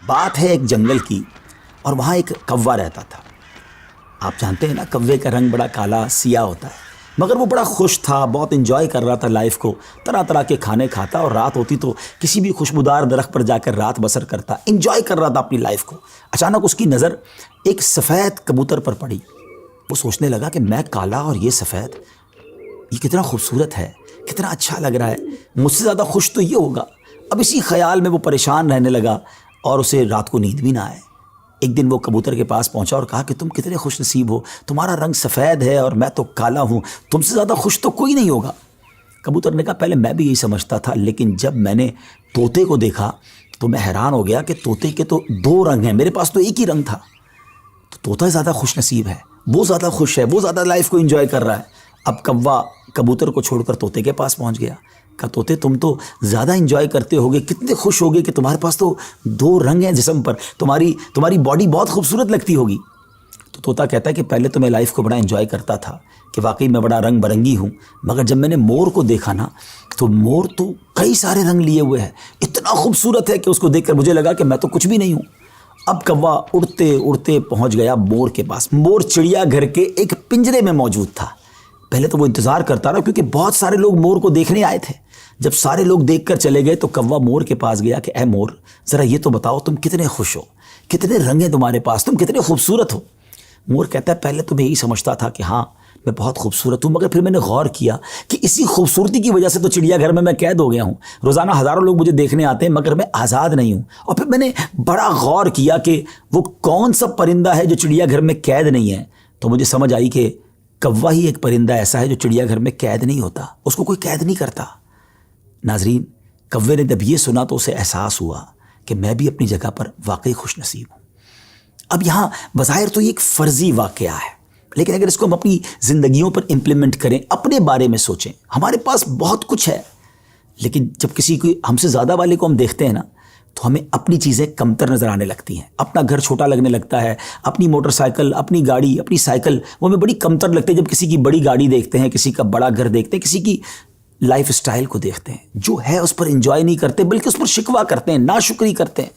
بات ہے ایک جنگل کی، اور وہاں ایک کوا رہتا تھا۔ آپ جانتے ہیں نا، کوے کا رنگ بڑا کالا سیاہ ہوتا ہے، مگر وہ بڑا خوش تھا، بہت انجوائے کر رہا تھا لائف کو، طرح طرح کے کھانے کھاتا، اور رات ہوتی تو کسی بھی خوشبودار درخت پر جا کر رات بسر کرتا، انجوائے کر رہا تھا اپنی لائف کو۔ اچانک اس کی نظر ایک سفید کبوتر پر پڑی۔ وہ سوچنے لگا کہ میں کالا اور یہ سفید، یہ کتنا خوبصورت ہے، کتنا اچھا لگ رہا ہے، مجھ سے زیادہ خوش تو یہ ہوگا۔ اب اسی خیال میں وہ پریشان رہنے لگا اور اسے رات کو نیند بھی نہ آئے۔ ایک دن وہ کبوتر کے پاس پہنچا اور کہا کہ تم کتنے خوش نصیب ہو، تمہارا رنگ سفید ہے اور میں تو کالا ہوں، تم سے زیادہ خوش تو کوئی نہیں ہوگا۔ کبوتر نے کہا پہلے میں بھی یہی سمجھتا تھا، لیکن جب میں نے طوطے کو دیکھا تو میں حیران ہو گیا کہ طوطے کے تو دو رنگ ہیں، میرے پاس تو ایک ہی رنگ تھا۔ تو طوطا زیادہ خوش نصیب ہے، وہ زیادہ خوش ہے، وہ زیادہ لائف کو انجوائے کر رہا ہے۔ اب کوا کبوتر کو چھوڑ کر طوطے کے پاس پہنچ گیا۔ کہا طوطے تم تو زیادہ انجوائے کرتے ہوگے، کتنے خوش ہوگے کہ تمہارے پاس تو دو رنگ ہیں جسم پر، تمہاری باڈی بہت خوبصورت لگتی ہوگی۔ تو طوطا کہتا ہے کہ پہلے تو میں لائف کو بڑا انجوائے کرتا تھا کہ واقعی میں بڑا رنگ برنگی ہوں، مگر جب میں نے مور کو دیکھا نا تو مور تو کئی سارے رنگ لیے ہوئے ہے، اتنا خوبصورت ہے کہ اس کو دیکھ کر مجھے لگا کہ میں تو کچھ بھی نہیں ہوں۔ اب کوا اڑتے اڑتے پہنچ گیا مور کے پاس۔ مور چڑیا گھر کے ایک پنجرے میں موجود تھا۔ پہلے تو وہ انتظار کرتا رہا کیونکہ بہت سارے لوگ مور کو دیکھنے آئے تھے۔ جب سارے لوگ دیکھ کر چلے گئے تو کوا مور کے پاس گیا کہ اے مور، ذرا یہ تو بتاؤ تم کتنے خوش ہو، کتنے رنگ ہیں تمہارے پاس، تم کتنے خوبصورت ہو۔ مور کہتا ہے پہلے تو میں یہی سمجھتا تھا کہ ہاں میں بہت خوبصورت ہوں، مگر پھر میں نے غور کیا کہ اسی خوبصورتی کی وجہ سے تو چڑیا گھر میں قید ہو گیا ہوں، روزانہ ہزاروں لوگ مجھے دیکھنے آتے ہیں مگر میں آزاد نہیں ہوں۔ اور پھر میں نے بڑا غور کیا کہ وہ کون سا پرندہ ہے جو چڑیا گھر میں قید نہیں ہے، تو مجھے سمجھ آئی کہ کوا ہی ایک پرندہ ایسا ہے جو چڑیا گھر میں قید نہیں ہوتا، اس کو کوئی قید نہیں کرتا۔ ناظرین، کوے نے جب یہ سنا تو اسے احساس ہوا کہ میں بھی اپنی جگہ پر واقعی خوش نصیب ہوں۔ اب یہاں بظاہر تو یہ ایک فرضی واقعہ ہے، لیکن اگر اس کو ہم اپنی زندگیوں پر امپلیمنٹ کریں، اپنے بارے میں سوچیں، ہمارے پاس بہت کچھ ہے، لیکن جب کسی کو ہم سے زیادہ والے کو ہم دیکھتے ہیں نا تو ہمیں اپنی چیزیں کمتر نظر آنے لگتی ہیں، اپنا گھر چھوٹا لگنے لگتا ہے، اپنی موٹر سائیکل، اپنی گاڑی، اپنی سائیکل وہ ہمیں بڑی کمتر لگتی ہے جب کسی کی بڑی گاڑی دیکھتے ہیں، کسی کا بڑا گھر دیکھتے ہیں، کسی کی لائف سٹائل کو دیکھتے ہیں، جو ہے اس پر انجوائے نہیں کرتے بلکہ اس پر شکوہ کرتے ہیں، ناشکری کرتے ہیں۔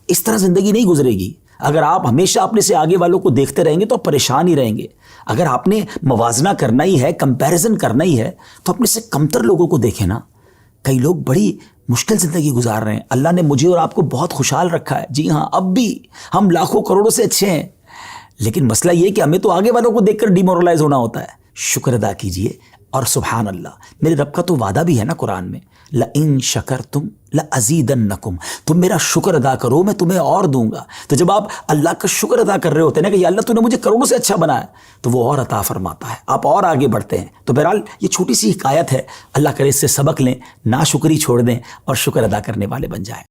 اس طرح زندگی نہیں گزرے گی۔ اگر آپ ہمیشہ اپنے سے آگے والوں کو دیکھتے رہیں گے تو آپ پریشان ہی رہیں گے۔ اگر آپ نے موازنہ کرنا ہی ہے، کمپیریزن کرنا ہی ہے، تو اپنے سے کمتر لوگوں کو دیکھیں نا۔ کئی لوگ بڑی مشکل زندگی گزار رہے ہیں، اللہ نے مجھے اور آپ کو بہت خوشحال رکھا ہے، جی ہاں اب بھی ہم لاکھوں کروڑوں سے اچھے ہیں، لیکن مسئلہ یہ کہ ہمیں تو آگے والوں کو دیکھ کر ڈیمورلائز ہونا ہوتا ہے۔ شکر ادا کیجئے، اور سبحان اللہ، میرے رب کا تو وعدہ بھی ہے نا قرآن میں، لَإِن شَكَرْتُمْ لَأَزِيدَنَّكُمْ، تم میرا شکر ادا کرو میں تمہیں اور دوں گا۔ تو جب آپ اللہ کا شکر ادا کر رہے ہوتے ہیں نا کہ یا اللہ تو نے مجھے کروڑوں سے اچھا بنایا، تو وہ اور عطا فرماتا ہے، آپ اور آگے بڑھتے ہیں۔ تو بہرحال یہ چھوٹی سی حکایت ہے، اللہ کرے اس سے سبق لیں، ناشکری چھوڑ دیں اور شکر ادا کرنے والے بن جائیں۔